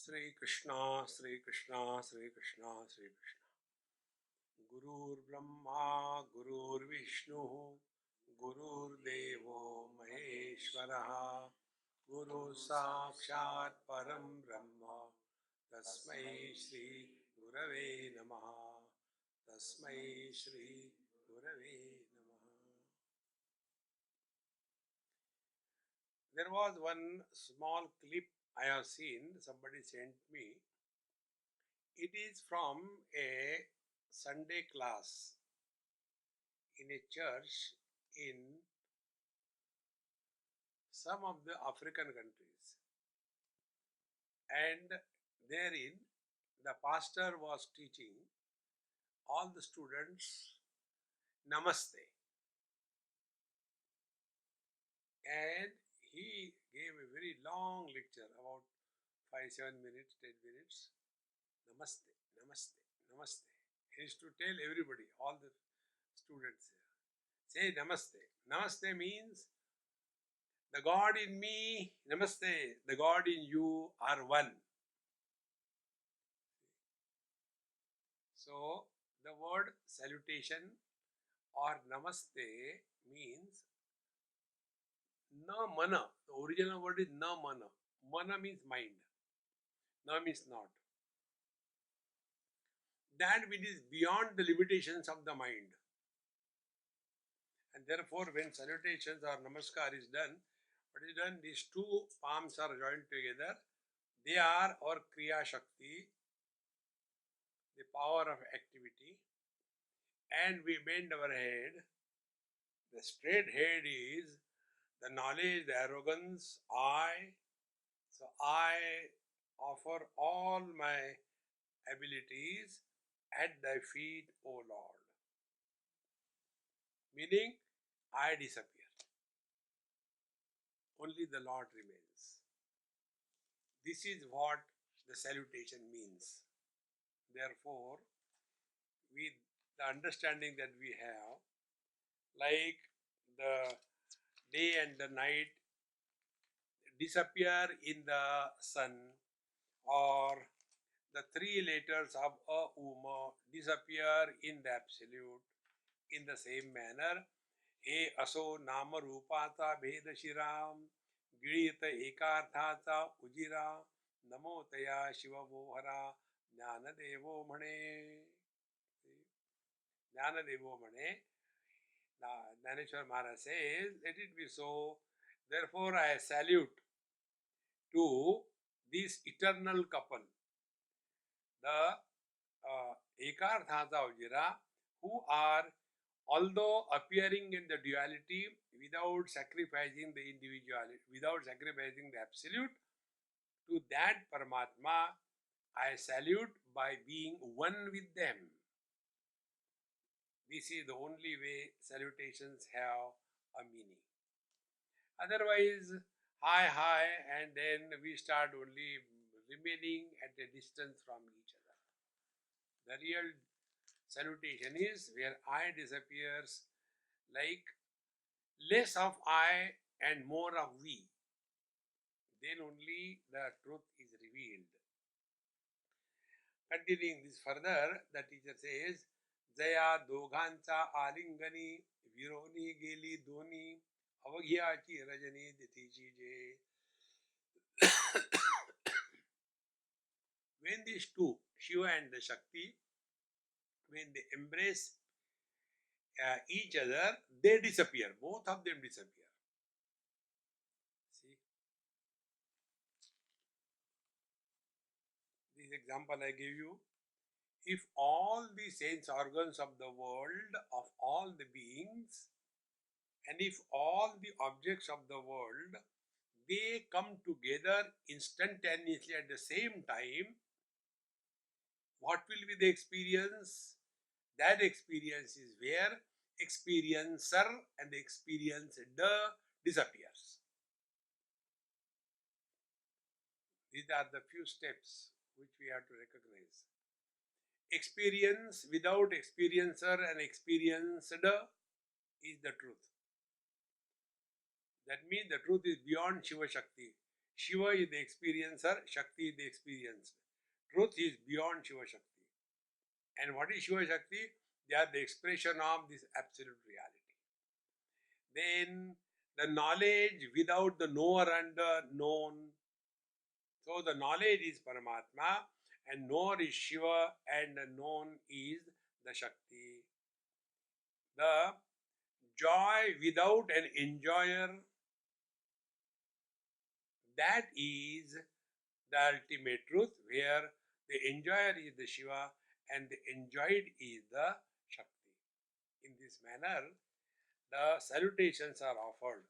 Sri Krishna, Sri Krishna, Sri Krishna, Sri Krishna. Gurur Brahma, Gurur Vishnu, Gurur Devo Maheshwaraha, Guru Sakshat Param Brahma, Tasmai Shri Gurave Namaha, Tasmai Shri Gurave Namaha. There was one small clip I have seen, somebody sent me. It is from a Sunday class in a church in some of the African countries. And therein, the pastor was teaching all the students Namaste. And he gave a very long lecture, about 5-7 minutes, 10 minutes. Namaste, Namaste, Namaste. He used to tell everybody, all the students, say Namaste. Namaste means the God in me, Namaste, the God in you are one. So, the word salutation or Namaste means na mana. The original word is na mana. Mana means mind. Na means not. That which is beyond the limitations of the mind. And therefore, when salutations or namaskar is done, what is done? These two palms are joined together. They are our Kriya Shakti, the power of activity. And we bend our head. The straight head is the knowledge, the arrogance, I. So I offer all my abilities at thy feet, O Lord. Meaning, I disappear. Only the Lord remains. This is what the salutation means. Therefore, with the understanding that we have, like the day and the night disappear in the sun, or the three letters of a uma disappear in the absolute, in the same manner, he aso nama rupata bheda shiram girita ekarthata ujira namotaya shiva vohara jnana devo mane. Jnana devo mane. Dhaneshwar Maharaj says, let it be so. Therefore, I salute to this eternal couple, the Ekarthata Ujira, who are, although appearing in the duality without sacrificing the individuality, without sacrificing the absolute, to that Paramatma I salute by being one with them. This is the only way salutations have a meaning. Otherwise, hi, and then we start only remaining at a distance from each other. The real salutation is where I disappears, like less of I and more of we. Then only the truth is revealed. Continuing this further, the teacher says, Jaya doghancha alingani vironi geli doni avagyachi rajani ditichi je. When these two, Shiva and the Shakti, when they embrace each other, they disappear. Both of them disappear. See, this example I gave you. If all the sense organs of the world, of all the beings, and if all the objects of the world, they come together instantaneously at the same time, what will be the experience? That experience is where experiencer and the experienced disappears. These are the few steps which we have to recognize. Experience without experiencer and experienced is the truth. That means the truth is beyond Shiva Shakti. Shiva is the experiencer, Shakti is the experienced. Truth is beyond Shiva Shakti. And what is Shiva Shakti? They are the expression of this absolute reality. Then the knowledge without the knower and the known. So the knowledge is Paramatma and knower is Shiva and the known is the Shakti. The joy without an enjoyer, that is the ultimate truth, where the enjoyer is the Shiva and the enjoyed is the Shakti. In this manner, the salutations are offered.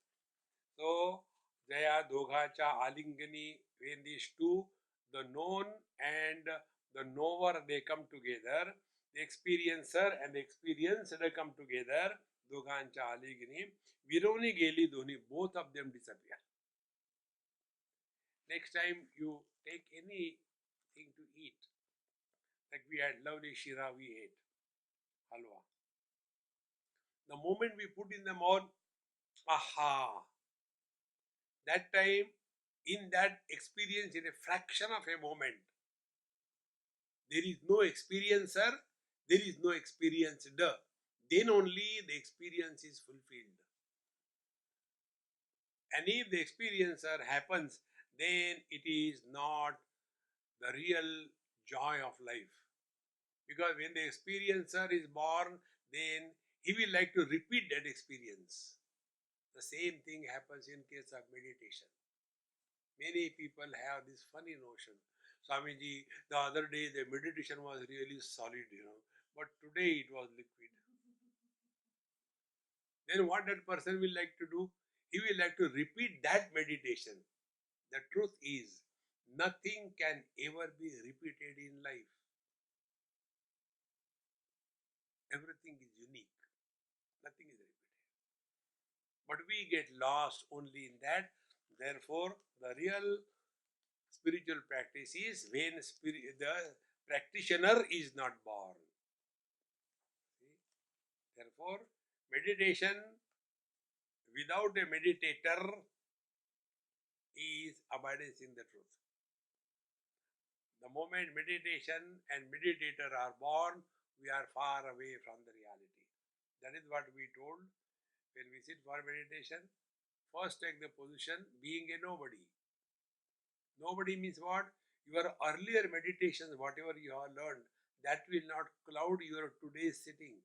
So, Jaya Doghacha Alingani, when these two, the known and the knower, they come together, the experiencer and the experienced come together, Doghancha Alingani, Vironi Geli Doni, both of them disappear. Next time you take anything to eat, like we had lovely shira, we ate halwa. The moment we put in the mouth, aha, that time, in that experience, in a fraction of a moment, there is no experiencer, there is no experienced. Then only the experience is fulfilled. And if the experiencer happens, then it is not the real joy of life. Because when the experiencer is born, then he will like to repeat that experience. The same thing happens in case of meditation. Many people have this funny notion. Swamiji, the other day the meditation was really solid, but today it was liquid. Then what that person will like to do? He will like to repeat that meditation. The truth is, nothing can ever be repeated in life. Everything is unique. Nothing is repeated. But we get lost only in that. Therefore, the real spiritual practice is when the practitioner is not born. See? Therefore, meditation without a meditator is abidance in the truth. The moment meditation and meditator are born, we are far away from the reality. That is what we told when we sit for meditation. First take the position being a nobody. Nobody means what? Your earlier meditations, whatever you have learned, that will not cloud your today's sitting.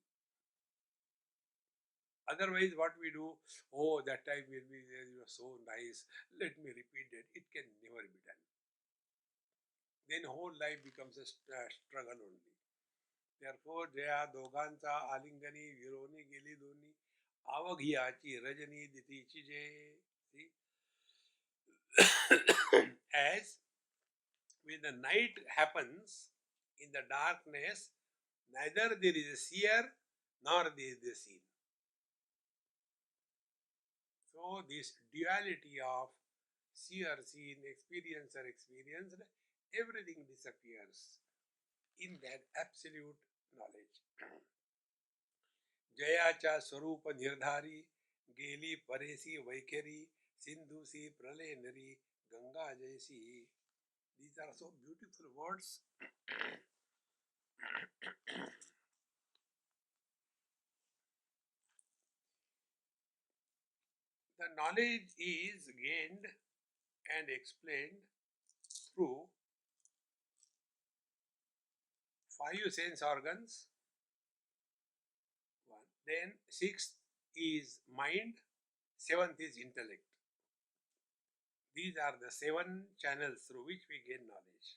Otherwise, what we do, oh, that time will be you were so nice, let me repeat that. It can never be done. Then whole life becomes a struggle only. Therefore, Jaya Dogancha Alingani Vironi Geli Doni Avaghiyachi Rajani Diti Chije. See? As when the night happens, in the darkness, neither there is a seer nor there is a seen. So, this duality of seer, seen, experiencer, experienced, everything disappears in that absolute knowledge. Jayacha Swarupa Nirdhari, Geli Paresi Vaikari, Sindhusi Pralenari, Ganga Jaisi. These are so beautiful words. The knowledge is gained and explained through 5 sense organs. One. Then 6th is mind, 7th is intellect. These are the 7 channels through which we gain knowledge.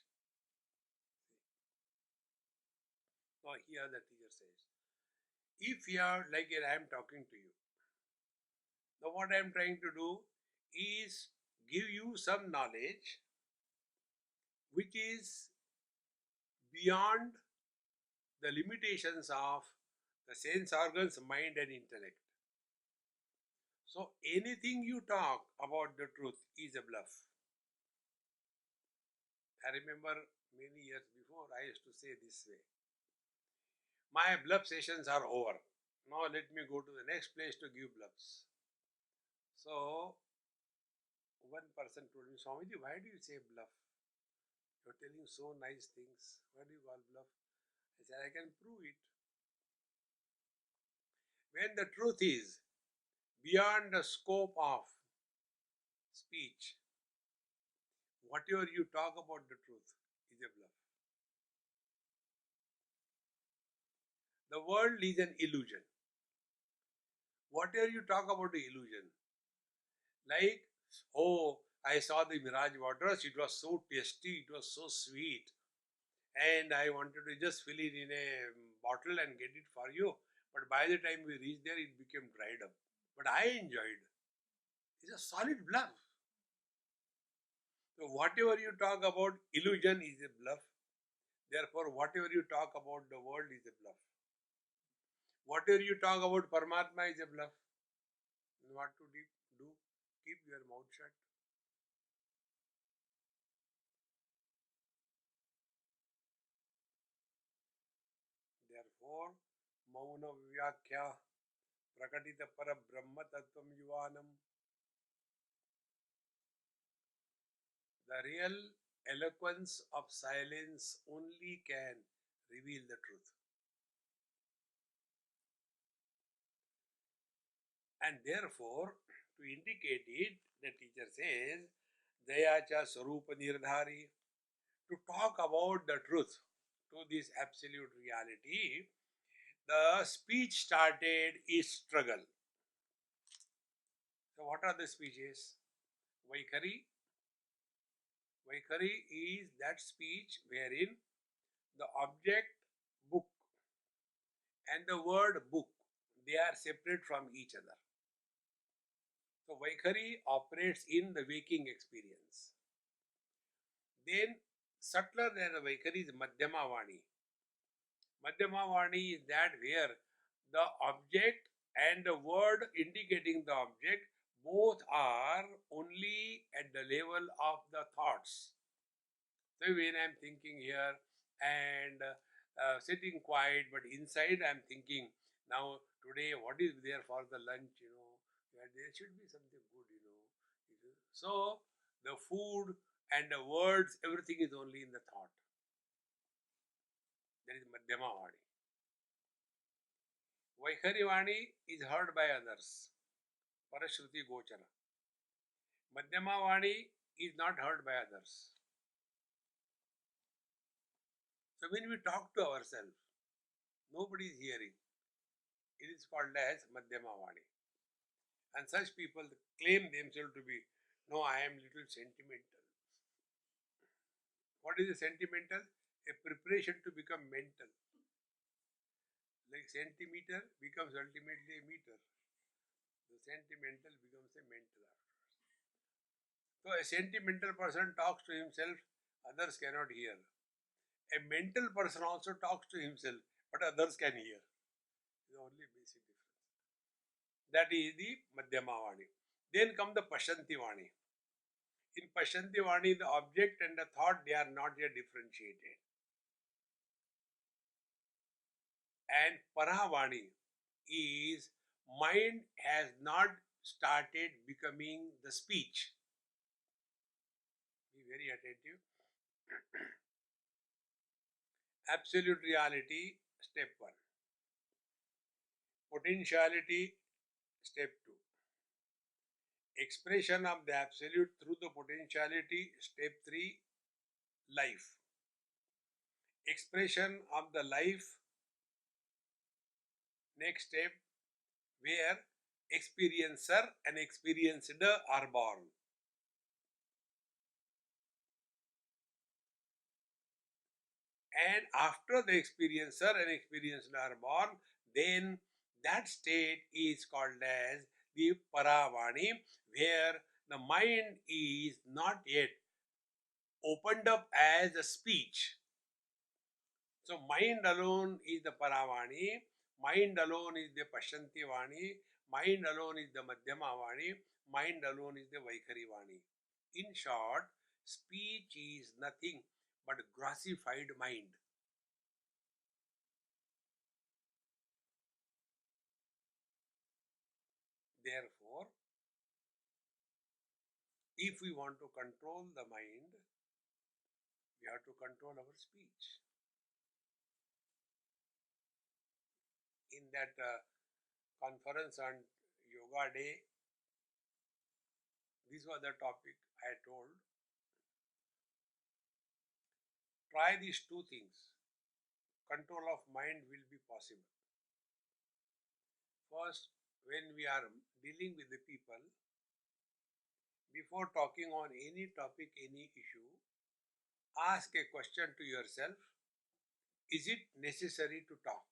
Now here the teacher says, if you are like I am talking to you, now what I am trying to do is give you some knowledge which is beyond the limitations of the sense organs, mind and intellect. So anything you talk about the truth is a bluff. I remember many years before I used to say this way, my bluff sessions are over. Now let me go to the next place to give bluffs. So One person told me, Swamiji, why do you say bluff? You're telling so nice things. Why do you call bluff? I said, I can prove it. When the truth is beyond the scope of speech, whatever you talk about the truth is a bluff. The world is an illusion. Whatever you talk about the illusion, like, oh, I saw the mirage waters, it was so tasty, it was so sweet, and I wanted to just fill it in a bottle and get it for you. But by the time we reached there, it became dried up. But I enjoyed. It's a solid bluff. So whatever you talk about illusion is a bluff. Therefore, whatever you talk about the world is a bluff. Whatever you talk about Paramatma is a bluff. What to do? Keep your mouth shut. Therefore, Mauna Vyakya Prakatita Para Brahma Tattvam Yuvanam. The real eloquence of silence only can reveal the truth. And therefore, to indicate it, the teacher says, Dayacha Sarupa Nirdhari. To talk about the truth, to this absolute reality, the speech started is struggle. So what are the speeches? Vaikhari. Vaikhari is that speech wherein the object book and the word book, they are separate from each other. So Vaikhari operates in the waking experience. Then subtler than the Vaikhari is Madhyama Vani. Madhyama Vani is that where the object and the word indicating the object both are only at the level of the thoughts. So when I'm thinking here and sitting quiet, but inside I'm thinking, now today what is there for the lunch, there should be something good. So the food and the words, everything is only in the thought. That is Madhyama Vani. Vaikhari Vani is heard by others. Parashruti Gochara. Madhyama Vani is not heard by others. So when we talk to ourselves, nobody is hearing. It is called as Madhyama Vani. And such people claim themselves to be, no, I am little sentimental. What is a sentimental? A preparation to become mental. Like centimeter becomes ultimately a meter. The sentimental becomes a mental afterwards. So a sentimental person talks to himself, others cannot hear. A mental person also talks to himself, but others can hear. The only basic difference. That is the Madhyama Vani. Then come the Pashanti Vani. In Pashanti Vani, the object and the thought, they are not yet differentiated. And Paravani is mind has not started becoming the speech. Be very attentive. Absolute reality, step 1. Potentiality, step 2. Expression of the absolute through the potentiality, step 3. Life. Expression of the life, next step, where experiencer and experienced are born. And after the experiencer and experienced are born, then that state is called as the Paravani, where the mind is not yet opened up as a speech. So mind alone is the Paravani, mind alone is the Pashanti Vani, mind alone is the Madhyama Vani, mind alone is the Vaikhari Vani. In short, speech is nothing but grossified mind. Therefore, If we want to control the mind, we have to control our speech. In that conference on Yoga Day, this was the topic I told. Try these two things. Control of mind will be possible. First, when we are dealing with the people, before talking on any topic, any issue, ask a question to yourself: is it necessary to talk?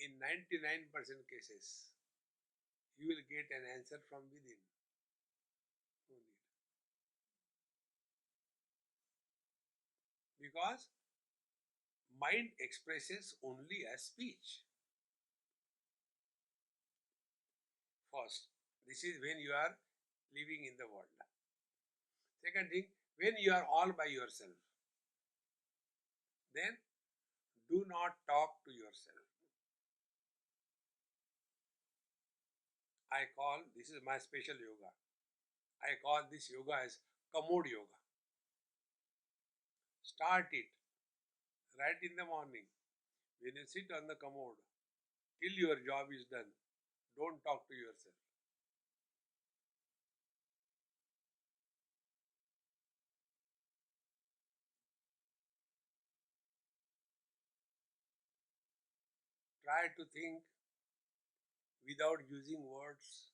In 99% cases, you will get an answer from within. No need. Because mind expresses only as speech. First, this is when you are living in the world. Second thing, when you are all by yourself, then do not talk to yourself. I call, this is my special yoga, I call this yoga as commode yoga. Start it right in the morning. When you sit on the commode, till your job is done, don't talk to yourself. Try to think without using words.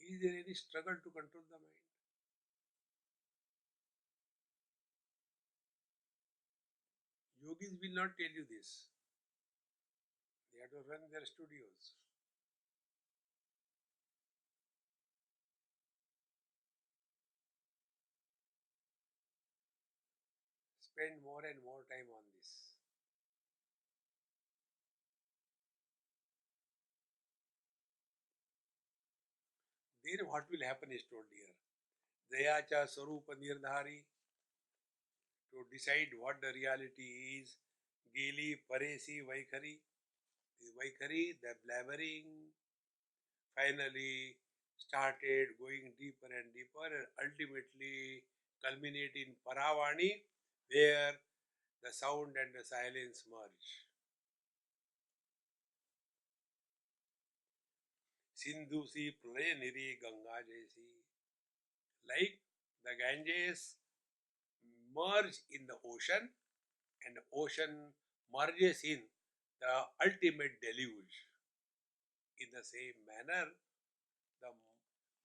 Is there any struggle to control the mind? Yogis will not tell you this. They have to run their studios. Spend more and more time on this. Then what will happen is told here. Dayacha Sarupa Nirdhari, to decide what the reality is. Geli Paresi Vaikhari. The Vaikhari, the blabbering, finally started going deeper and deeper and ultimately culminate in Paravani, where the sound and the silence merge. Sindhu si pralaya niri Ganga jaisi. Like the Ganges merge in the ocean and the ocean merges in the ultimate deluge. In the same manner,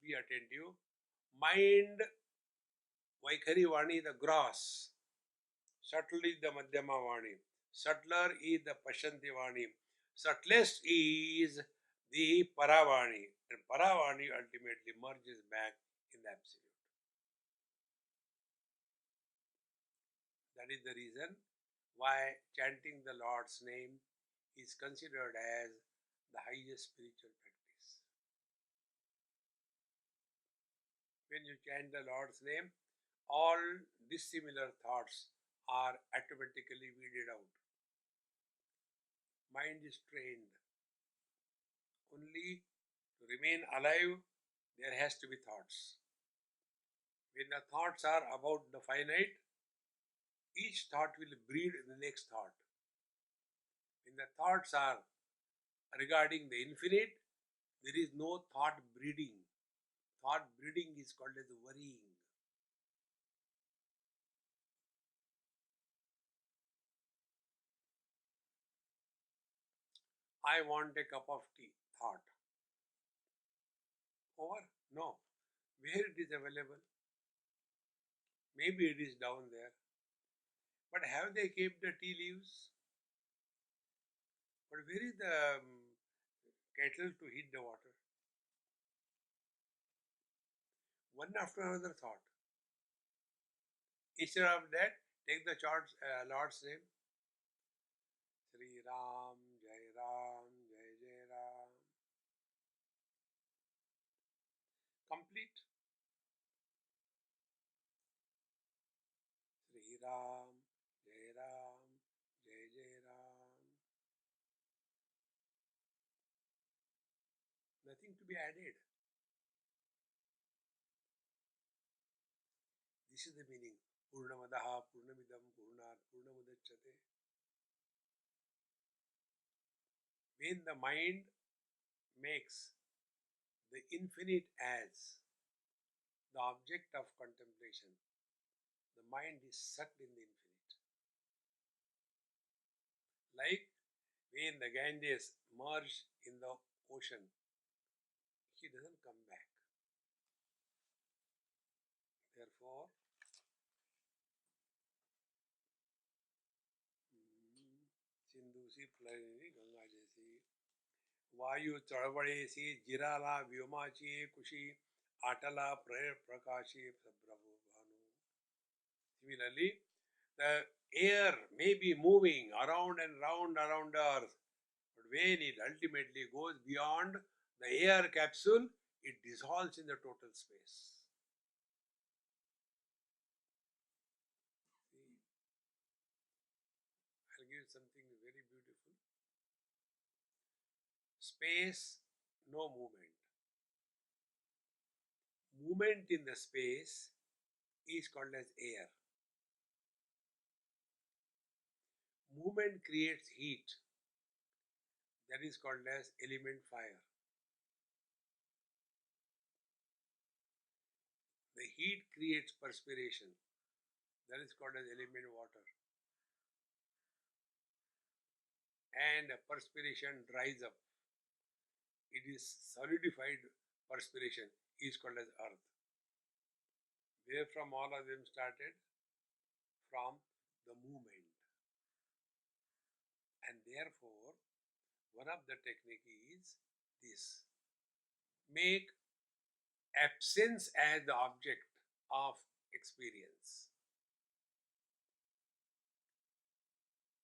be attentive, mind, Vaikhari Vani, the gross, subtle is the Madhyama Vani, subtler is the Pashanti Vani, subtlest is the Paravani, and Paravani ultimately merges back in the Absolute. That is the reason why chanting the Lord's name is considered as the highest spiritual practice. When you chant the Lord's name, all dissimilar thoughts are automatically weeded out. Mind is trained. Only to remain alive, there has to be thoughts. When the thoughts are about the finite, each thought will breed the next thought. When the thoughts are regarding the infinite, there is no thought breeding. Thought breeding is called as worrying. I want a cup of tea. Thought. Over? No. Where it is available? Maybe it is down there. But have they kept the tea leaves? But where is the kettle to heat the water? One after another thought. Instead of that, take the Lord's name. Sri Ram, Jai Ram, Jai Jai Ram. Complete. Ram, Jai Ram, Jai Jai Ram. Nothing to be added. This is the meaning. Purnamadaha, Purnamidam, Purnat, Purnamudachyate. When the mind makes the infinite as the object of contemplation, the mind is sucked in the infinite. Like when the Ganges merged in the ocean, he doesn't come back. Therefore, Sindhu सी प्रलय गंगा जैसी वायु चढ़बड़े सी जिराला व्योमाची कुशी आटला प्रकाशी प्रभु Bhanu. Similarly, the air may be moving around and round around the earth, but when it ultimately goes beyond the air capsule, it dissolves in the total space. I'll give you something very beautiful. Space, no movement. Movement in the space is called as air. Movement creates heat. That is called as element fire. The heat creates perspiration. That is called as element water. And perspiration dries up. It is solidified perspiration is called as earth. Where from all of them started? From the movement. And therefore, one of the technique is this. Make absence as the object of experience.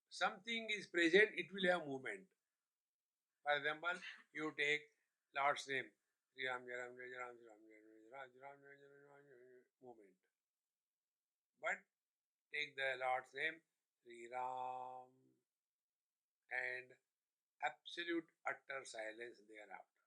Something is present, it will have movement. For example, you take Lord's name, Sri Ram, Jai Ram, Jai Ram, Jai Ram, Jai Ram, Jai Ram, movement. But take the Lord's name, Sri Ram, and absolute utter silence thereafter.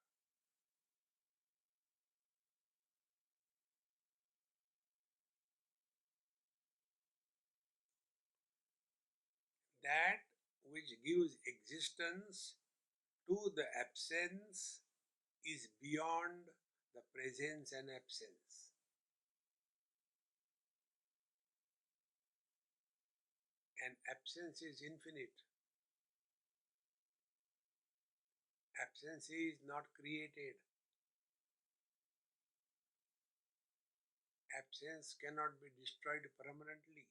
That which gives existence to the absence is beyond the presence and absence. And absence is infinite. Absence is not created. Absence cannot be destroyed permanently.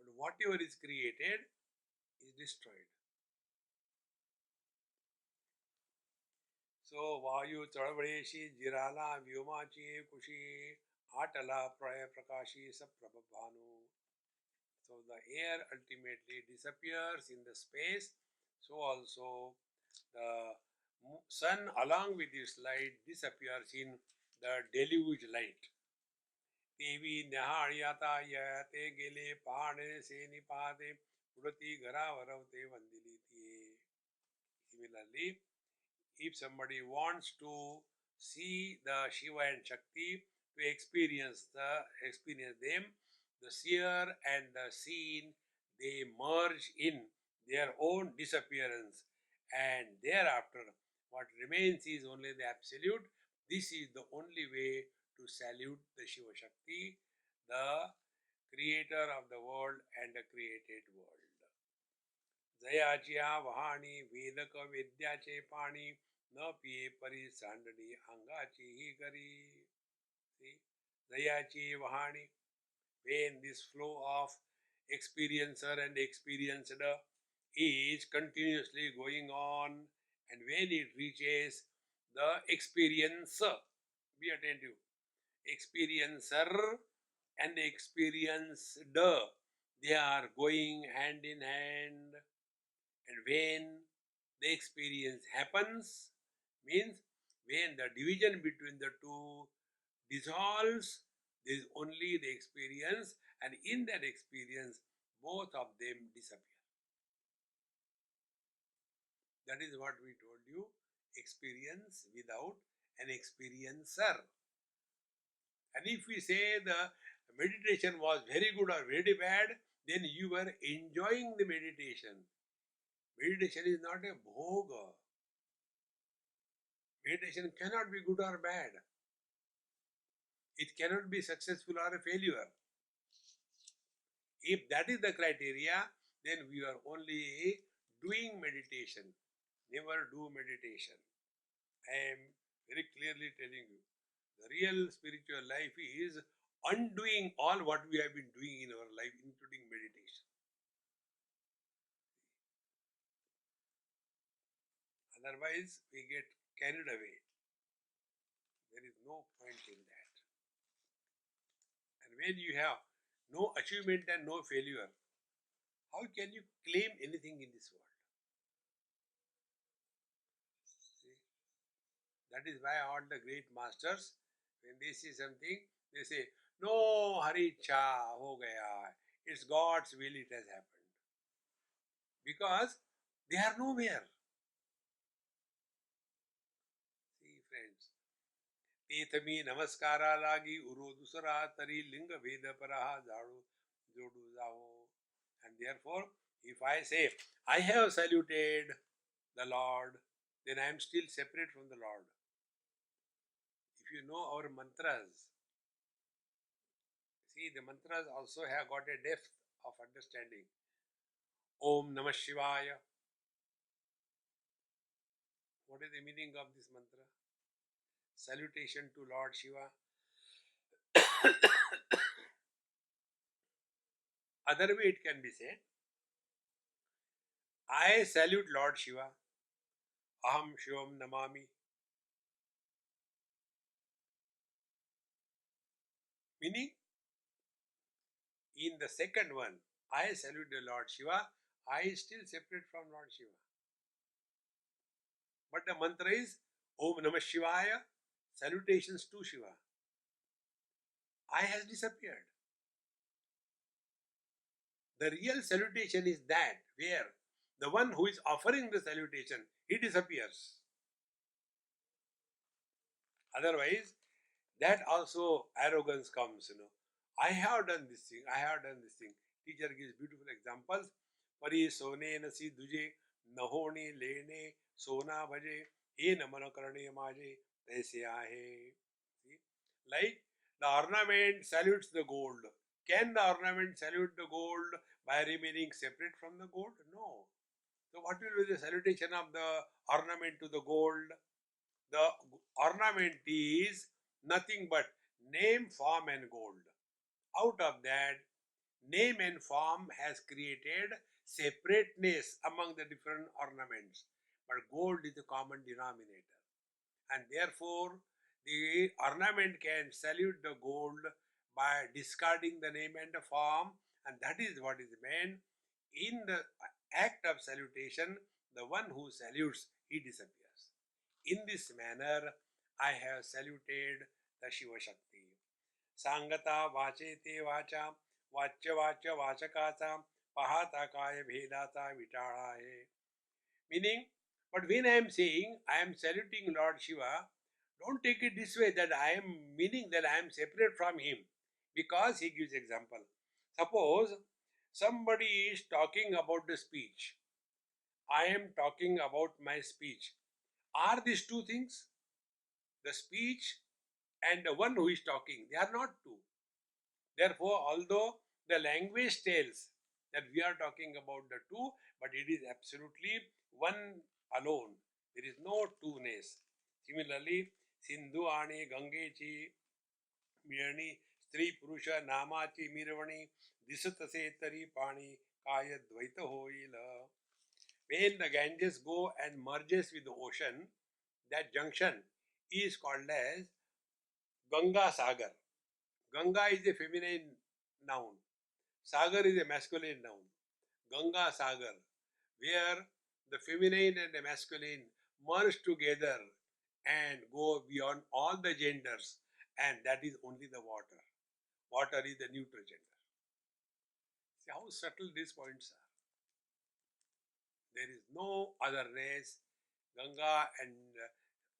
But whatever is created is destroyed. So, Vayu Chadvadeshi Jirala Vyumachi Kushi Atala Praya Prakashi Saprabhavanu. So, the air ultimately disappears in the space. So, also the sun along with its light disappears in the deluge light. Tevi Nahayata Yate Gele Pade Se Nipade Urati Garavaravte Vandiliti. Similarly, if somebody wants to see the Shiva and Shakti, to experience them, the seer and the seen, they merge in their own disappearance, and thereafter what remains is only the absolute. This is the only way to salute the Shiva Shakti, the creator of the world and the created world. जयाच्या वहाणी वेदक वेद्याचे पाणी न पिये परी सांडणी अंगाची ही करी. See, जयाची वहाणी, when this flow of experiencer and experienced is continuously going on, and when it reaches the experiencer, be attentive, experiencer and experienced, they are going hand in hand. And when the experience happens, means when the division between the two dissolves, there is only the experience, and in that experience, both of them disappear. That is what we told you, experience without an experiencer. And if we say the meditation was very good or very bad, then you were enjoying the meditation. Meditation is not a bhoga. Meditation cannot be good or bad. It cannot be successful or a failure. If that is the criteria, then we are only doing meditation. Never do meditation. I am very clearly telling you, the real spiritual life is undoing all what we have been doing in our life, including meditation. Otherwise, we get carried away. There is no point in that. And when you have no achievement and no failure, how can you claim anything in this world? See? That is why all the great masters, when they see something, they say, no, Hari Cha, ho gaya. It's God's will it has happened. Because they are nowhere. See, friends. तेथमी नमस्कारा लागी उरो दूसरा तरी लिंग भेद पराहा जाड़ू जोड़ू जाओ. And therefore, if I say, I have saluted the Lord, then I am still separate from the Lord. If you know our mantras, see, the mantras also have got a depth of understanding. Om Namah Shivaya. What is the meaning of this mantra? Salutation to Lord Shiva. Other way it can be said, I salute Lord Shiva. Aham Shivam Namami. Meaning, in the second one, I salute the Lord Shiva, I still separate from Lord Shiva. But the mantra is Om Namah Shivaya, salutations to Shiva. I has disappeared. The real salutation is that where the one who is offering the salutation, he disappears. Otherwise, that also arrogance comes, I have done this thing, I have done this thing. Teacher gives beautiful examples. Pari sone nasi duje, nahone lene, sona bhaje, e namana karane maje, aise aahe. See? Like the ornament salutes the gold. Can the ornament salute the gold by remaining separate from the gold? No. So what will be the salutation of the ornament to the gold? The ornament is nothing but name, form and gold. Out of that, name and form has created separateness among the different ornaments. But gold is the common denominator. And therefore, the ornament can salute the gold by discarding the name and the form. And that is what is meant. In the act of salutation, the one who salutes, he disappears. In this manner, I have saluted the Shiva Shakti. Sangata vache te vacha, vacha vacha vachakata, pahata kaya bhedata vitala hai. Meaning, but when I am saying I am saluting Lord Shiva, don't take it this way that I am meaning that I am separate from him. Because he gives example. Suppose somebody is talking about the speech. I am talking about my speech. Are these two things? The speech and the one who is talking, they are not two. Therefore, although the language tells that we are talking about the two, but it is absolutely one alone. There is no two-ness. Similarly, Sindhu Ani Gangechi Mirani Stri Purusha Namachi Mirvani Disatase Tari Pani Kaya Dvaita Hoila. When the Ganges go and merges with the ocean, that junction is called as Ganga Sagar. Ganga is a feminine noun. Sagar is a masculine noun. Ganga Sagar, where the feminine and the masculine merge together and go beyond all the genders and that is only the water. Water is the neutral gender. See how subtle these points are. There is no other race. Ganga and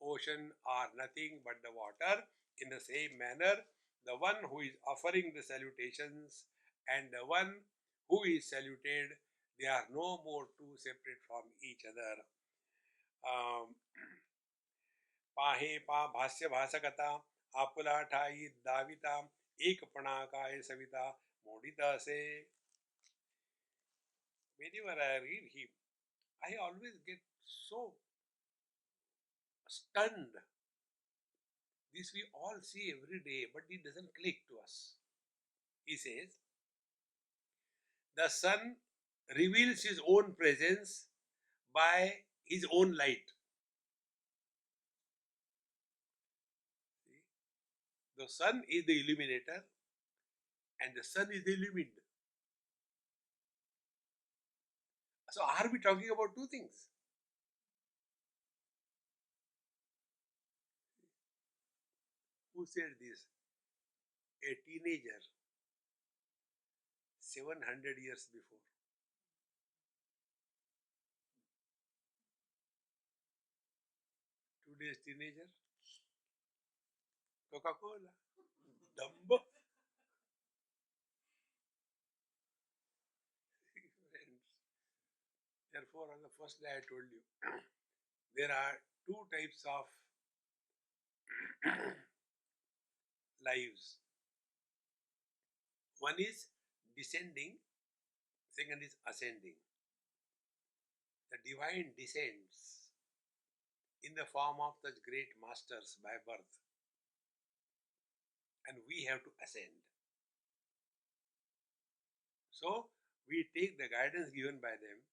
ocean are nothing but the water. In the same manner, the one who is offering the salutations and the one who is saluted, they are no more two separate from each other. पाहे पा भाष्य भाषकता आपुला ठाई दाविता एक पणाकाय सविता मोडिता से. Whenever I read him, I always get so stunned. This we all see every day, but it doesn't click to us. He says, the sun reveals his own presence by his own light. See? The sun is the illuminator and the sun is the illumined. So are we talking about two things? Who said this? A teenager 700 years before. Today's teenager, Coca-Cola, Dumbo. Friends. Therefore, on the first day I told you, there are two types of lives. One is descending, second is ascending. The divine descends in the form of such great masters by birth, and we have to ascend. So, we take the guidance given by them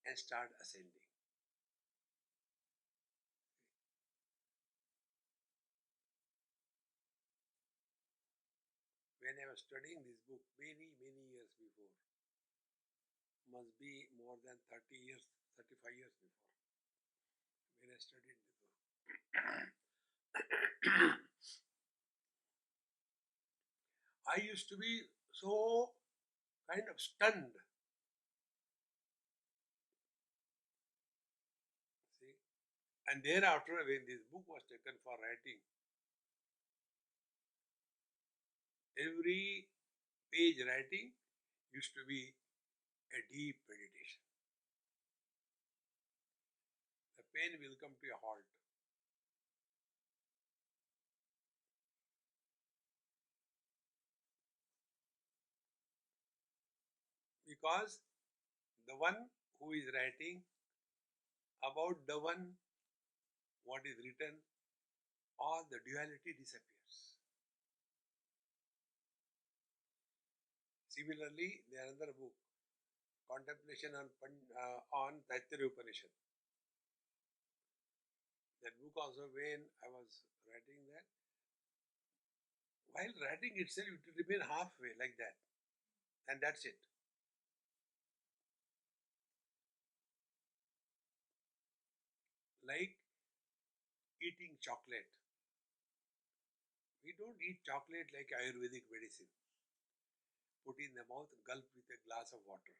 and start ascending. When I was studying this book many years before, must be more than 30 years, 35 years before, when I studied this book. I used to be so kind of stunned. See? And thereafter, when this book was taken for writing, every page writing used to be a deep meditation. The pen will come to a halt. Because the one who is writing about the one what is written, all the duality disappears. Similarly, there is another book, Contemplation on Taittiriya Upanishad. That book also, when I was writing that, while writing itself, it would remain halfway like that, and that's it. Like eating chocolate. We don't eat chocolate like Ayurvedic medicine. Put in the mouth, gulp with a glass of water.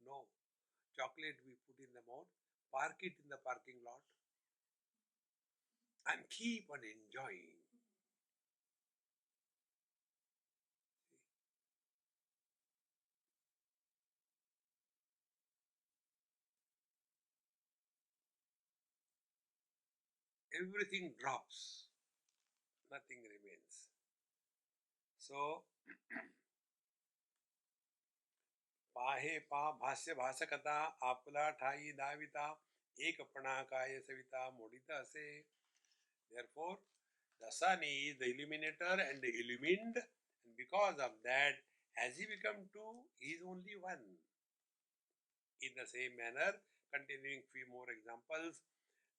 No. Chocolate we put in the mouth, park it in the parking lot, and keep on enjoying. Everything drops, nothing remains. So, पाहे पा भाष्य भाषकता आपुला ठाई दाविता एक पणाकाय सविता मोडिता से. Therefore, the sun is the illuminator and the illumined, and because of that, has he become two? He is only one. In the same manner, continuing few more examples,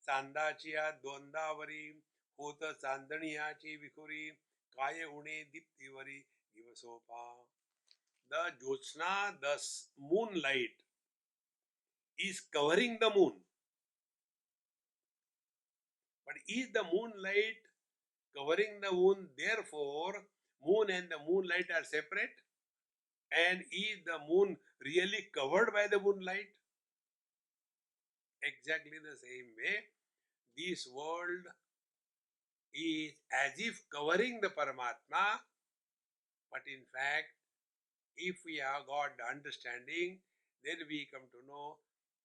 Sandachiya Dwandavari Hota Sandaniyachi Vikuri Kaya Une Diptivari Divasopa. The Jyotsna, the moonlight, is covering the moon. But is the moonlight covering the moon, therefore moon and the moonlight are separate? And is the moon really covered by the moonlight? Exactly the same way, this world is as if covering the Paramatma, but in fact, if we have got the understanding, then we come to know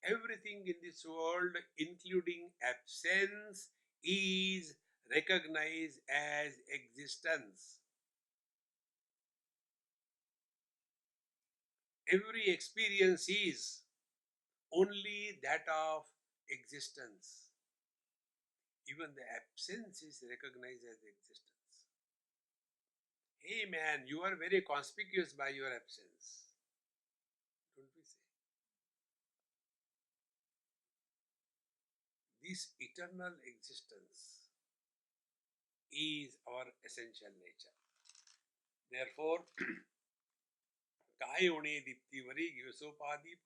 everything in this world, including absence, is recognized as existence. Every experience is only that of existence. Even the absence is recognized as existence. Hey man, you are very conspicuous by your absence. Don't we say? This eternal existence is our essential nature. Therefore, Kayone Diptivari Gyosopadi.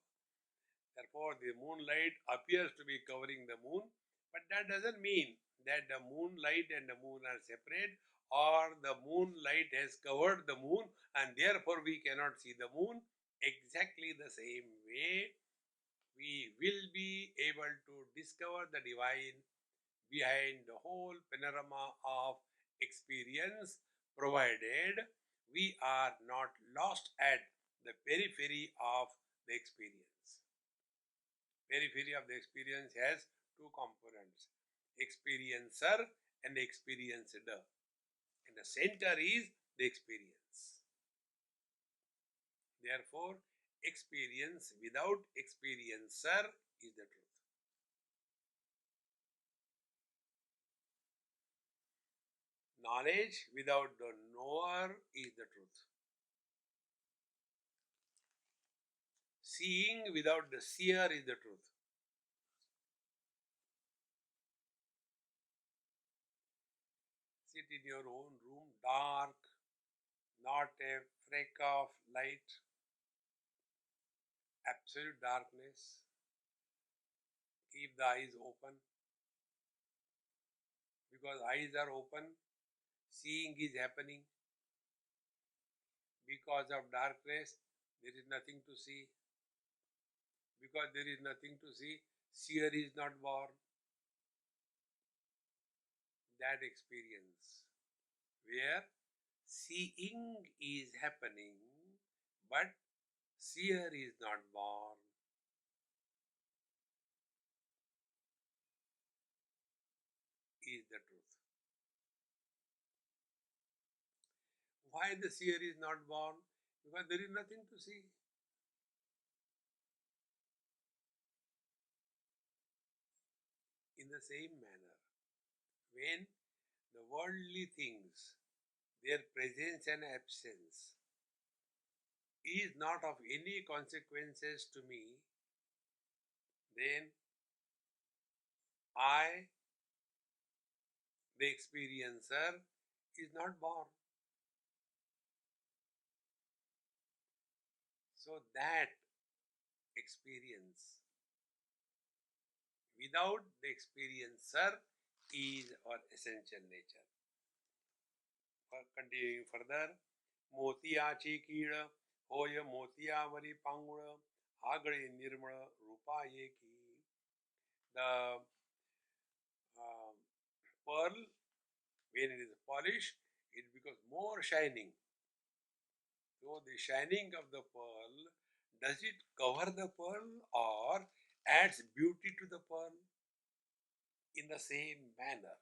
Therefore, the moonlight appears to be covering the moon, but that doesn't mean that the moonlight and the moon are separate, or the moonlight has covered the moon and therefore we cannot see the moon. Exactly the same way, we will be able to discover the divine behind the whole panorama of experience, provided we are not lost at the periphery of the experience. Periphery of the experience has two components, experiencer and experienced, and the center is the experience. Therefore, experience without experiencer is the truth. Knowledge without the knower is the truth. Seeing without the seer is the truth. Sit in your own room, dark, not a freak of light, absolute darkness. Keep the eyes open. Because eyes are open, seeing is happening. Because of darkness, there is nothing to see. Because there is nothing to see, seer is not born. That experience where seeing is happening, but seer is not born, is the truth. Why the seer is not born? Because there is nothing to see. In the same manner, when the worldly things, their presence and absence, is not of any consequences to me, then I, the experiencer, is not born. So that experience without the experiencer is our essential nature. Continuing further, मोतियाची कीड होय मोतियावरी पांगुळ आगळे निर्मळ रूपा एकी. The pearl, when it is polished, it becomes more shining. So the shining of the pearl, does it cover the pearl or adds beauty to the pearl? In the same manner,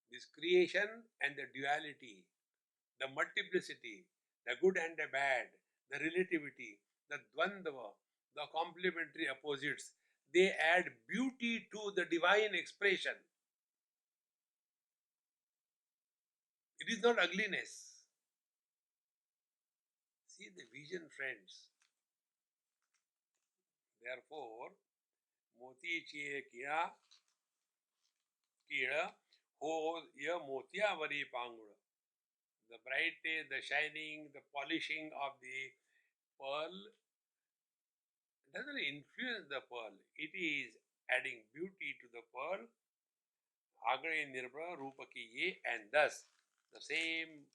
this creation and the duality, the multiplicity, the good and the bad, the relativity, the dvandava, the complementary opposites, they add beauty to the divine expression. It is not ugliness. See the vision, friends. Therefore, moti chiye kiya kida ho ya motiyavari pangura. The brightness, the shining, the polishing of the pearl doesn't influence the pearl. It is adding beauty to the pearl. Agre Nirbha Rupaki Ye, and thus the same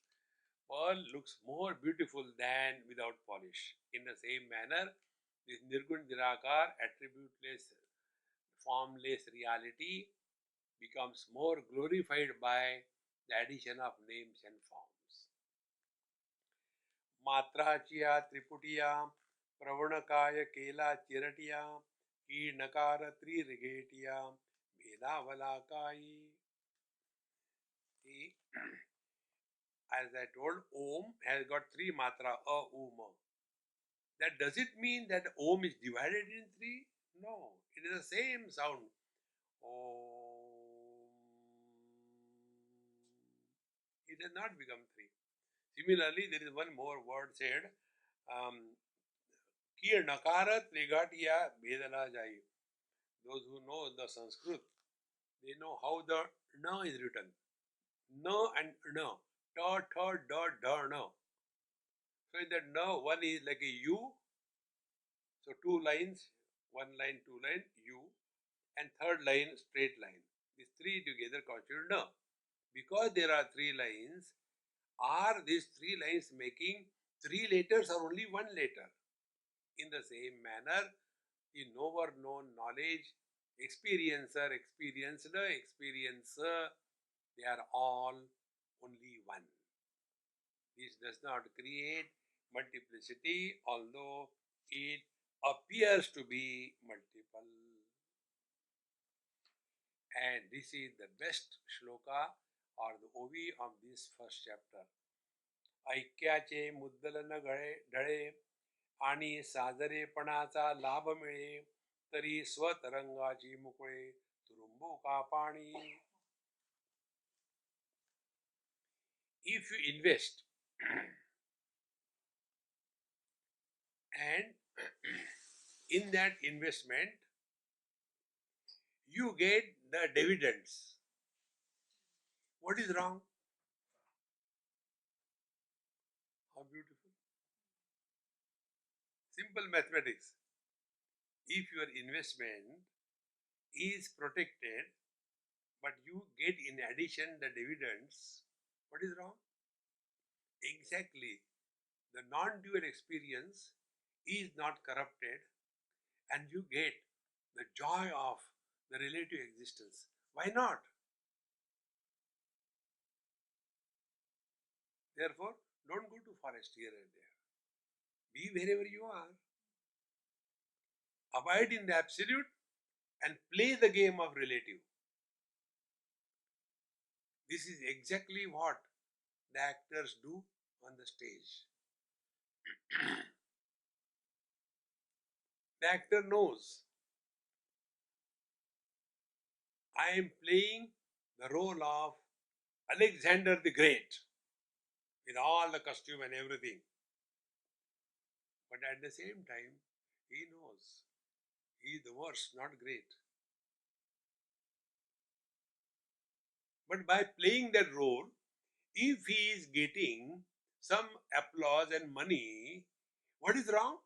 pearl looks more beautiful than without polish. In the same manner, this Nirgun Nirakar, attributeless, formless reality becomes more glorified by the addition of names and forms. Matrachiya Triputiya Pravanakaya Kela Chiratiya Ki Nakara Tririgetiya Veda Valakai. As I told, Om has got three matra, A, U, Ma. That does it mean that Om is divided in three? No, it is the same sound. Om. It has not become three. Similarly, there is one more word said, Ki Nakara Trigatiya Vedana Jai. Those who know the Sanskrit, they know how the Na is written. Na and Na. Ta, ta, da, da, na. So in that Na, one is like a U. So two lines, one line, two line, U. And third line, straight line. These three together constitute Na. Because there are three lines, are these three lines making three letters or only one letter? In the same manner, the knower known knowledge, experiencer, experienced, experiencer, they are all only one. This does not create multiplicity, although it appears to be multiple. And this is the best shloka or the OV of this first chapter. ऐक्याचे मुद्दलन ढळे आणि साजरेपणाचा लाभ मिळे तरी स्वतरंगाची मुकळे तुरुंबू का पाणी. If you invest and in that investment you get the dividends, what is wrong? How beautiful. Simple mathematics. If your investment is protected but you get in addition the dividends, what is wrong? Exactly. The non-dual experience is not corrupted and you get the joy of the relative existence. Why not? Therefore, don't go to forest here and there. Be wherever you are. Abide in the absolute and play the game of relative. This is exactly what the actors do on the stage. The actor knows, I am playing the role of Alexander the Great with all the costume and everything. But at the same time, he knows he is the worst, not great. But by playing that role, if he is getting some applause and money, what is wrong?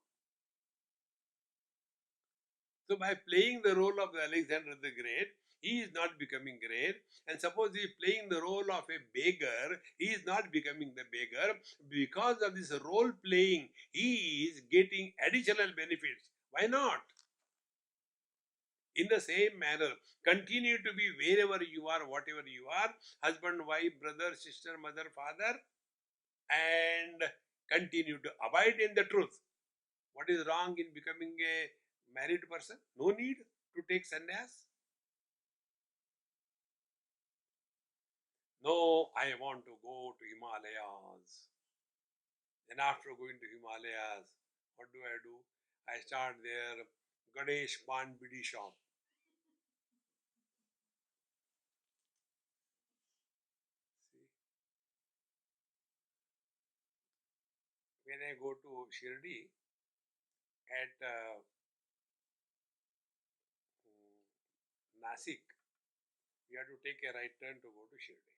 So by playing the role of Alexander the Great, he is not becoming great. And suppose he is playing the role of a beggar, he is not becoming the beggar. Because of this role playing, he is getting additional benefits. Why not? In the same manner, continue to be wherever you are, whatever you are, husband, wife, brother, sister, mother, father, and continue to abide in the truth. What is wrong in becoming a married person? No need to take sannyas. No, I want to go to Himalayas. Then after going to Himalayas, what do? I start there Ganesh Pan Bidi shop. See, when I go to Shirdi at Nasik, we have to take a right turn to go to Shirdi.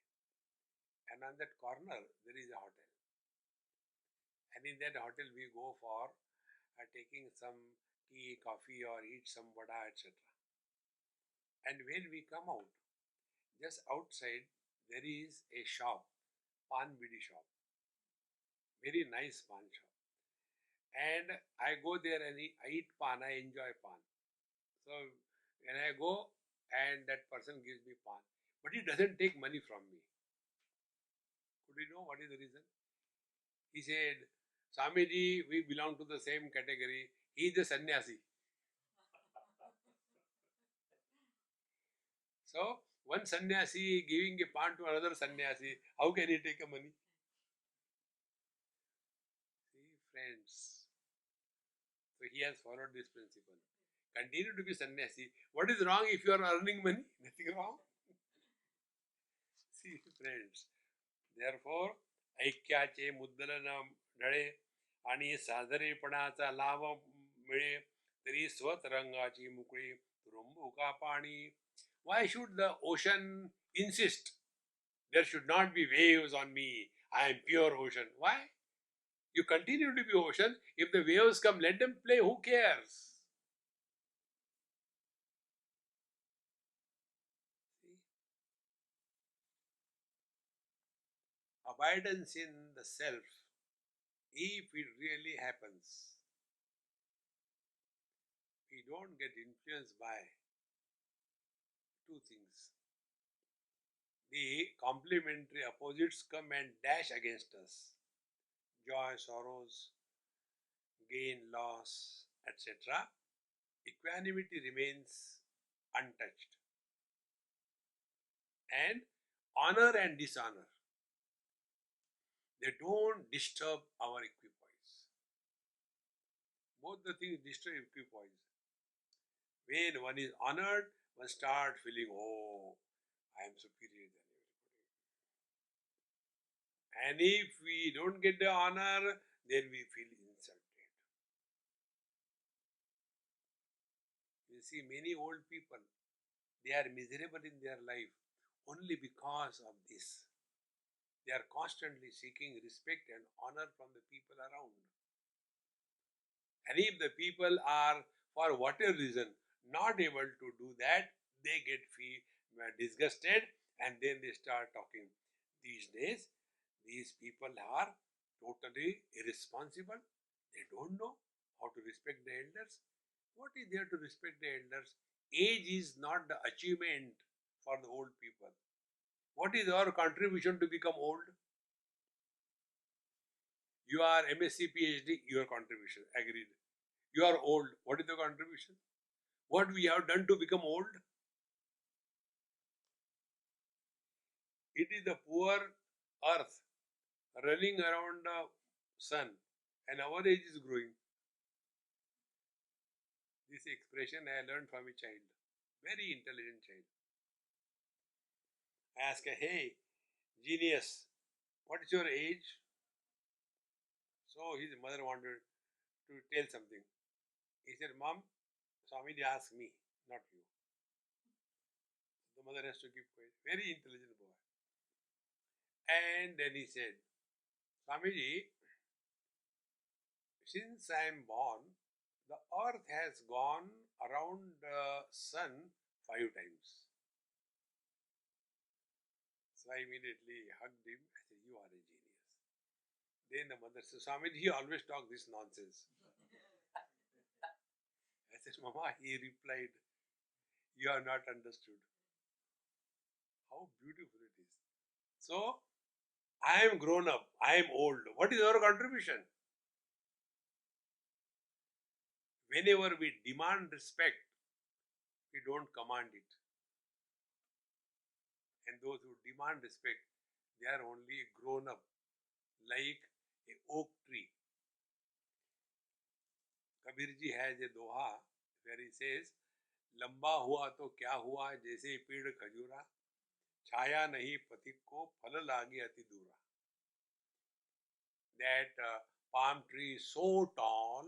And on that corner, there is a hotel. And in that hotel, we go for taking some tea, coffee, or eat some vada, etc. And when we come out, Just outside there is a shop, pan bidi shop, very nice pan shop. And I go there and I eat pan, I enjoy pan. So when I go and that person gives me pan, but he doesn't take money from me. Could you know what is the reason? He said, Swamiji, we belong to the same category. He is a sannyasi. So one sannyasi giving a pan to another sannyasi, how can he take a money? See, friends. So he has followed this principle. Continue to be sannyasi. What is wrong if you are earning money? Nothing wrong. See, friends. Therefore, ऐक्याचे मुद्दलन ढळे आणि सादरेपणाचा लाभ मिळे तरी स्वतरंगाची मुकळी तुरुंबुका पाणी. Why should the ocean insist? There should not be waves on me. I am pure ocean. Why? You continue to be ocean. If the waves come, let them play. Who cares? See? Abidance in the self, if it really happens, we don't get influenced by two things. The complementary opposites come and dash against us. Joy, sorrows, gain, loss, etc. Equanimity remains untouched. And honor and dishonor, they don't disturb our equipoise. Both the things disturb equipoise. When one is honored, one starts feeling, oh, I am superior than everybody. And if we don't get the honor, then we feel insulted. You see, many old people, they are miserable in their life only because of this. They are constantly seeking respect and honor from the people around. And if the people are, for whatever reason, not able to do that, they get disgusted and then they start talking. These days, these people are totally irresponsible. They don't know how to respect the elders. What is there to respect the elders? Age is not the achievement for the old people. What is our contribution to become old? You are MSc, PhD, your contribution, agreed. You are old, what is the contribution? What we have done to become old? It is the poor earth running around the sun and our age is growing. This expression I learned from a child, very intelligent child. I asked, hey, genius, what is your age? So his mother wanted to tell something. He said, Mom, Swami asked me, not you. The mother has to keep quiet. Very intelligent boy. And then he said, Swamiji, since I am born, the earth has gone around the sun 5 times. So I immediately hugged him. I said, you are a genius. Then the mother said, Swamiji, he always talk this nonsense. I said, Mama, he replied, you are not understood. How beautiful it is. So, I am grown up. I am old. What is our contribution? Whenever we demand respect, we don't command it. And those who demand respect, they are only grown up, like a oak tree. Kabirji has a doha where he says, लंबा हुआ तो क्या हुआ जैसे पेड़ खजूरा, छाया नहीं पथिक को फल लागे अति दूरा. That palm tree is so tall,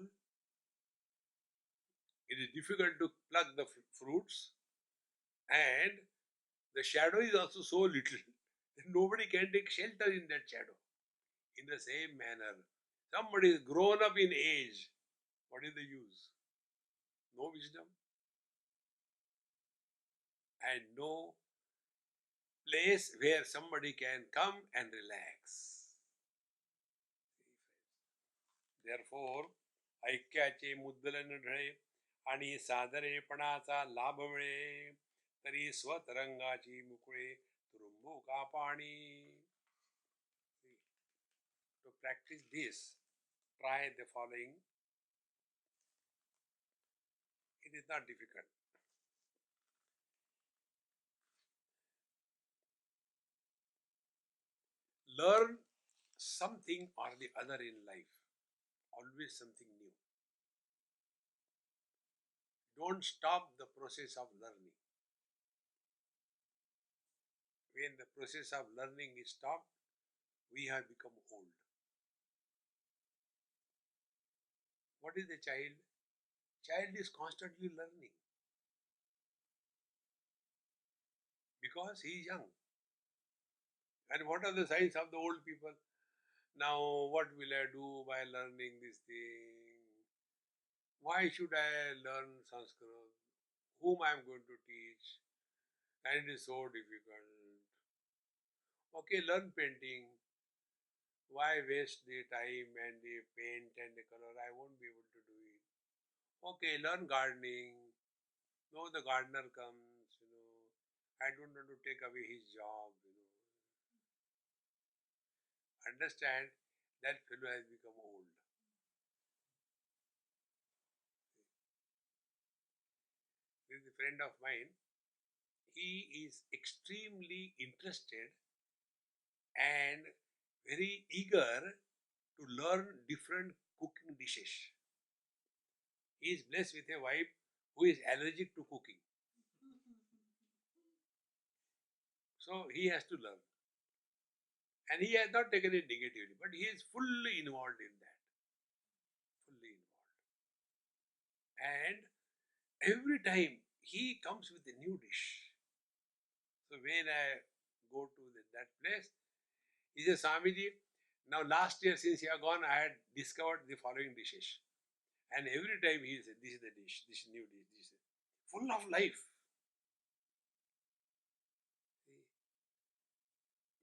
it is difficult to pluck the fruits, and the shadow is also so little that nobody can take shelter in that shadow. In the same manner, somebody is grown up in age. What is the use? No wisdom and no place where somebody can come and relax. Therefore, ऐक्याचे मुद्दलन ढळे आणि सादरेपणाचा लाभ मिळे तरी स्वतरंगाची मुकुळे तुरुंबू का पाणी. To practice this, try the following. It is not difficult. Learn something or the other in life. Always something new. Don't stop the process of learning. When the process of learning is stopped, we have become old. What is the child? Child is constantly learning because he is young. And what are the signs of the old people? Now, what will I do by learning this thing? Why should I learn Sanskrit? Whom I am going to teach? And it is so difficult. Okay, learn painting. Why waste the time and the paint and the color? I won't be able to do it. Okay, learn gardening. No, the gardener comes, I don't want to take away his job. Understand that fellow has become old. There is a friend of mine. He is extremely interested and very eager to learn different cooking dishes. He is blessed with a wife who is allergic to cooking. So he has to learn. And he has not taken it negatively, but he is fully involved in that. Fully involved. And every time he comes with a new dish. So when I go to that place, he says, Swamiji, now last year since you are gone, I had discovered the following dishes. And every time he said, this is the dish, this is new dish, this is full of life.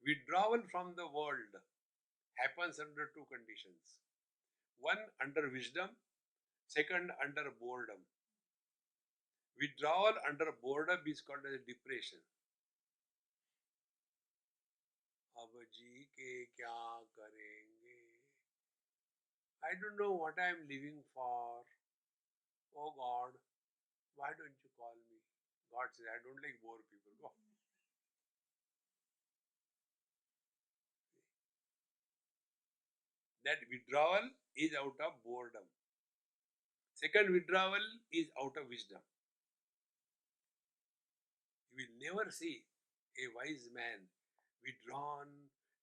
Withdrawal from the world happens under two conditions. One, under wisdom. Second, under boredom. Withdrawal under boredom is called as depression. अब जी के क्या करेंगे? I don't know what I am living for. Oh God, why don't you call me? God says, I don't like bore people. Go. That withdrawal is out of boredom. Second withdrawal is out of wisdom. You will never see a wise man withdrawn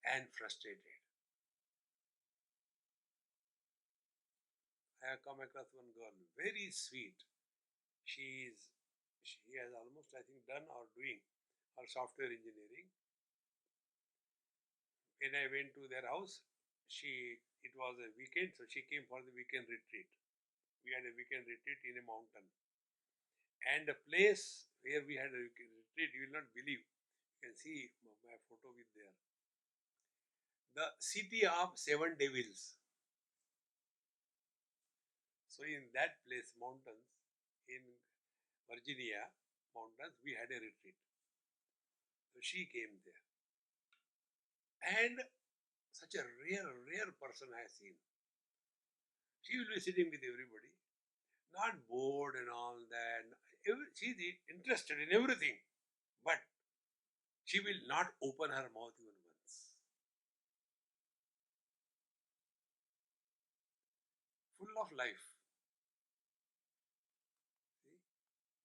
and frustrated. I have come across one girl, very sweet. She has almost, I think, done or doing her software engineering. When I went to their house, it was a weekend, so she came for the weekend retreat. We had a weekend retreat in a mountain. And the place where we had a weekend retreat, you will not believe. You can see my photo with there. The city of seven devils. So in that place, mountains, in Virginia mountains, we had a retreat. So she came there. And such a rare person I have seen. She will be sitting with everybody, not bored and all that. She is interested in everything, but she will not open her mouth even once. Full of life. See?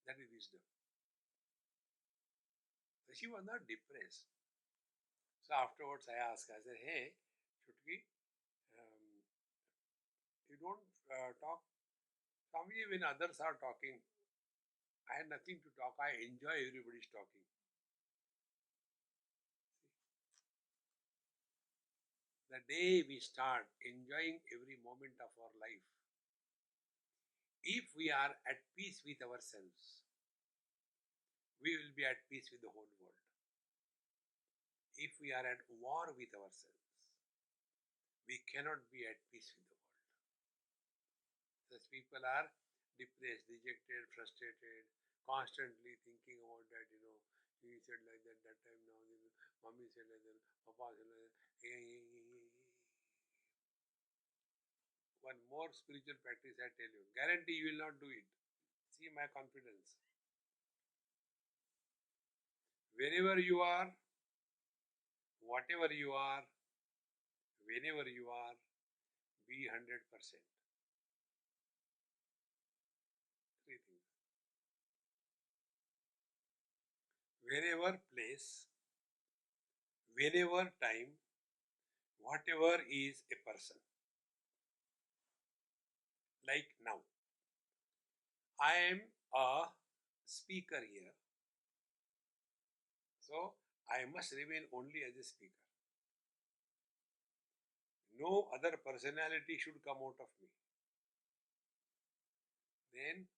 That is wisdom. So she was not depressed. So afterwards I asked her, I said, hey, Chutki, you don't talk. Swamiji, when others are talking, I have nothing to talk. I enjoy everybody's talking. The day we start enjoying every moment of our life, if we are at peace with ourselves, we will be at peace with the whole world. if we are at war with ourselves, we cannot be at peace with the world. Such people are depressed, dejected, frustrated, constantly thinking about that, he said like that time, now, mommy said like that, papa said like that. One more spiritual practice I tell you. Guarantee you will not do it. See my confidence. Wherever you are, whatever you are, whenever you are, be 100%. Three things. Wherever place, whenever time, whatever is a person. Like now, I am a speaker here. So, I must remain only as a speaker. No other personality should come out of me. Then,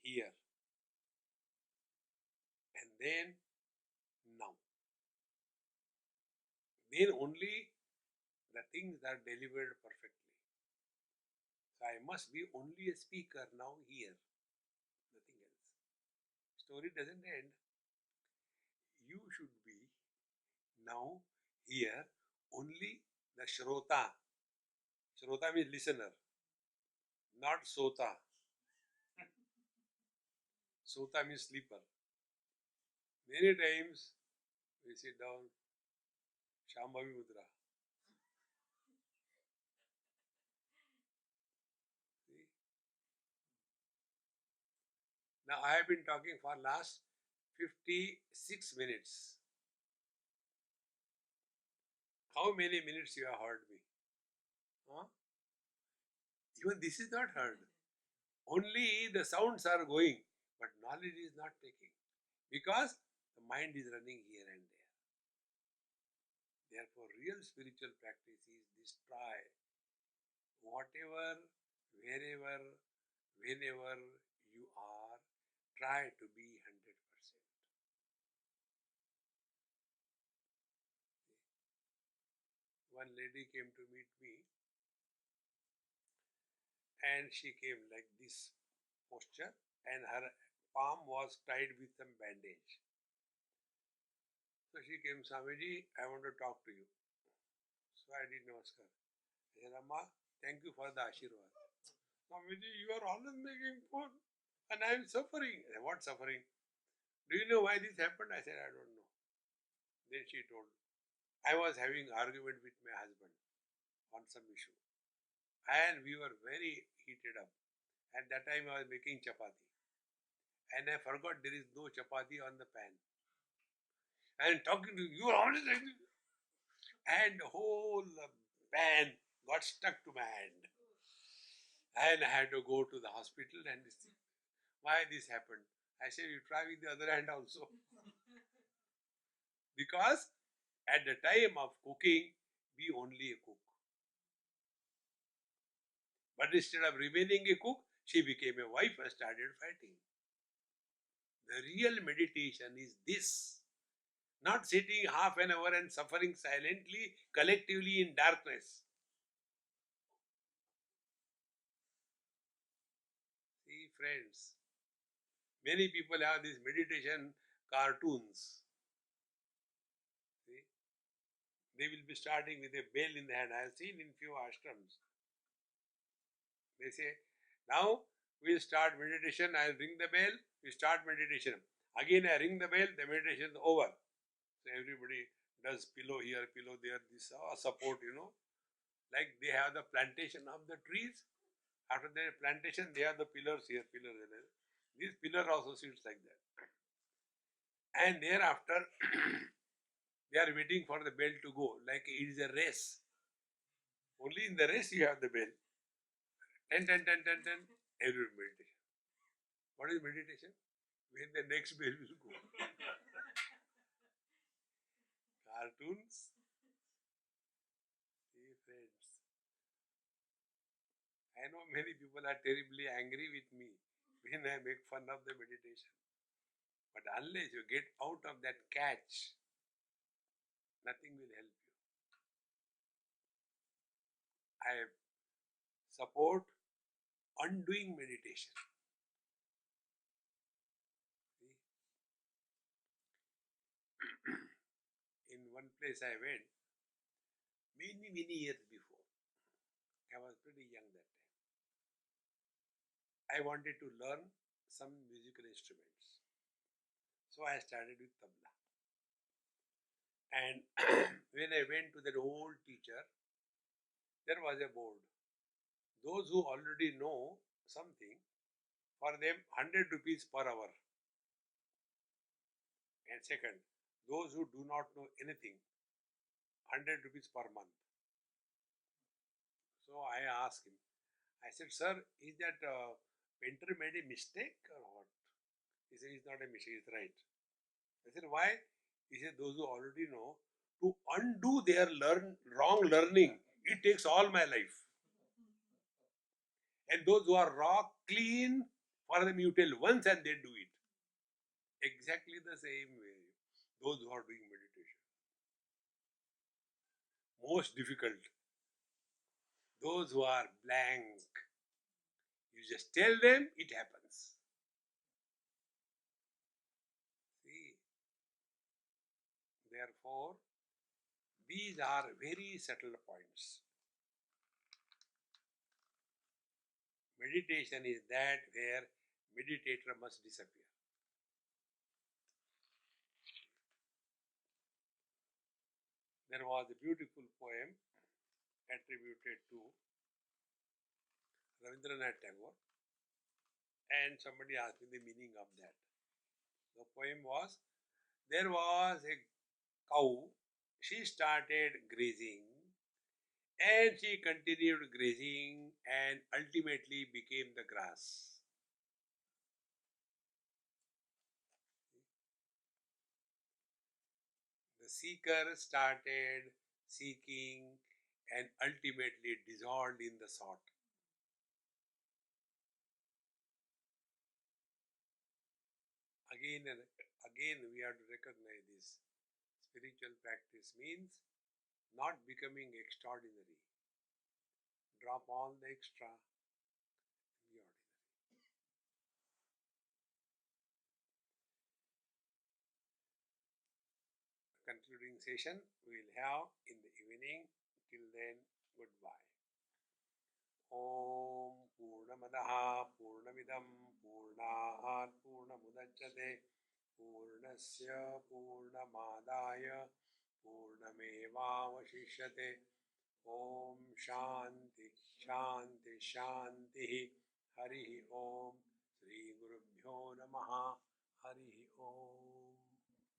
here. And then, now. Then only the things are delivered perfectly. So, I must be only a speaker now here. Nothing else. Story doesn't end. You should be now here only the Shrota. Shrota means listener, not Sota. Sota means sleeper. Many times we sit down, Shambhavi Mudra. See? Now I have been talking for last 56 minutes. How many minutes you have heard me? Huh? Even this is not heard. Only the sounds are going, but knowledge is not taking. Because the mind is running here and there. Therefore, real spiritual practice is this: try whatever, wherever, whenever you are, try to be 100%. One lady came to meet me and she came like this posture and her palm was tied with some bandage. So she came, Swamiji, I want to talk to you. So I did namaskar. I said, Amma, thank you for the Ashirwad. Swamiji, you are always making fun and I am suffering. I said, what suffering? Do you know why this happened? I said, I don't know. Then she told, I was having argument with my husband on some issue. And we were very heated up. At that time I was making chapati. And I forgot there is no chapati on the pan. And talking to you, are always like this. And the whole pan got stuck to my hand. And I had to go to the hospital and see why this happened. I said, you try with the other hand also. Because at the time of cooking, be only a cook. But instead of remaining a cook, she became a wife and started fighting. The real meditation is this. Not sitting half an hour and suffering silently, collectively in darkness. See, friends, many people have these meditation cartoons. See, they will be starting with a bell in the hand. I have seen in few ashrams. They say, now we'll start meditation. I'll ring the bell. We start meditation. Again, I ring the bell. The meditation is over. So everybody does pillow here, pillow there. This support, like they have the plantation of the trees. After the plantation, they have the pillars here, pillars there. This pillar also sits like that. And thereafter, they are waiting for the bell to go, like it is a race. Only in the race you have the bell. 10, 10, 10, 10, 10, every meditation. What is meditation? When the next bell will go. Cartoons. See, friends. I know many people are terribly angry with me when I make fun of the meditation. But unless you get out of that catch, nothing will help you. I support undoing meditation. See? In one place I went many years before. I was pretty young that time. I wanted to learn some musical instruments. So I started with tabla. And when I went to that old teacher, there was a board. Those who already know something, for them 100 rupees per hour. And second, those who do not know anything, 100 rupees per month. So I asked him, I said, sir, is that painter made a mistake or what? He said, it's not a mistake, it's right. I said, why? He said, those who already know, to undo their wrong learning, it takes all my life. And those who are raw, clean, for them you tell once and they do it. Exactly the same way. Those who are doing meditation. Most difficult. Those who are blank. You just tell them, it happens. See? Therefore, these are very subtle points. Meditation is that where meditator must disappear. There was a beautiful poem attributed to Rabindranath Tagore, and somebody asked me the meaning of that. The poem was, there was a cow, she started grazing, and she continued grazing and ultimately became the grass. The seeker started seeking and ultimately dissolved in the sought. Again and again we have to recognize this. Spiritual practice means not becoming extraordinary. Drop all the extra, be ordinary. Concluding session we will have in the evening. Till then, goodbye. Om Purnamadaha Purnamidam Purnahat Purnamudachyate Purnasya Purnamadaya Purnamevavashishyate. Om Shanti Shanti Shanti. Hari Om. Sri Gurubhyo Namaha. Hari Om.